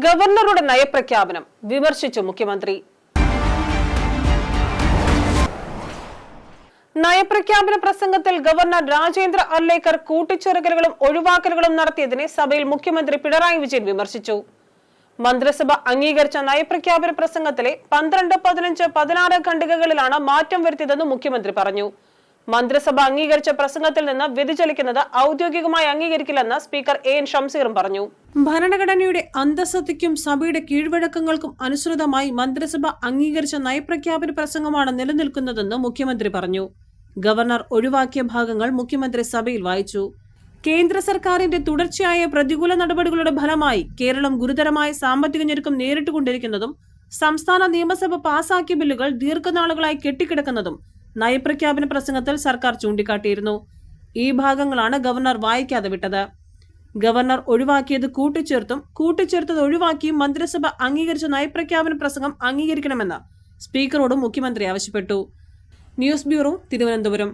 ഗവർണറുടെ നയപ്രഖ്യാപനം വിമർശിച്ചു മുഖ്യമന്ത്രി. നയപ്രഖ്യാപന പ്രസംഗത്തിൽ ഗവർണർ രാജേന്ദ്ര അർലേക്കർ കൂട്ടിച്ചേർക്കലുകളും ഒഴിവാക്കലുകളും നടത്തിയതിനെ സഭയിൽ മുഖ്യമന്ത്രി പിണറായി വിജയൻ വിമർശിച്ചു. മന്ത്രിസഭ അംഗീകരിച്ച നയപ്രഖ്യാപന പ്രസംഗത്തിലെ 12, 15, 16 ഖണ്ഡികകളിലാണ് മാറ്റം വരുത്തിയതെന്ന് മുഖ്യമന്ത്രി പറഞ്ഞു. മന്ത്രിസഭ അംഗീകരിച്ച പ്രസംഗത്തിൽ നിന്ന് വ്യതിചലിക്കുന്നത് ഔദ്യോഗികമായി അംഗീകരിക്കില്ലെന്ന് സ്പീക്കർ എൻ ഷംസീറും പറഞ്ഞു. ഭരണഘടനയുടെ അന്തസ്സത്തയ്ക്കും സഭയുടെ കീഴ്വഴക്കങ്ങൾക്കും അനുസൃതമായി മന്ത്രിസഭ അംഗീകരിച്ച നയപ്രഖ്യാപന പ്രസംഗമാണ് നിലനിൽക്കുന്നതെന്ന് മുഖ്യമന്ത്രി പറഞ്ഞു. ഗവർണർ ഒഴിവാക്കിയ ഭാഗങ്ങൾ മുഖ്യമന്ത്രി സഭയിൽ വായിച്ചു. കേന്ദ്ര സർക്കാരിന്റെ തുടർച്ചയായ പ്രതികൂല നടപടികളുടെ ഫലമായി കേരളം ഗുരുതരമായ സാമ്പത്തിക ഞെരുക്കം നേരിട്ടുകൊണ്ടിരിക്കുന്നതും സംസ്ഥാന നിയമസഭ പാസാക്കിയ ബില്ലുകൾ ദീർഘനാളുകളായി കെട്ടിക്കിടക്കുന്നതും നയപ്രഖ്യാപന പ്രസംഗത്തിൽ സർക്കാർ ചൂണ്ടിക്കാട്ടിയിരുന്നു. ഈ ഭാഗങ്ങളാണ് ഗവർണർ വായിക്കാതെ വിട്ടത്. ഗവർണർ ഒഴിവാക്കിയത് കൂട്ടിച്ചേർത്തത് ഒഴിവാക്കിയും മന്ത്രിസഭ അംഗീകരിച്ച നയപ്രഖ്യാപന പ്രസംഗം അംഗീകരിക്കണമെന്ന് സ്പീക്കറോടും മുഖ്യമന്ത്രി ആവശ്യപ്പെട്ടു. News bureau, Thiruvananthapuram.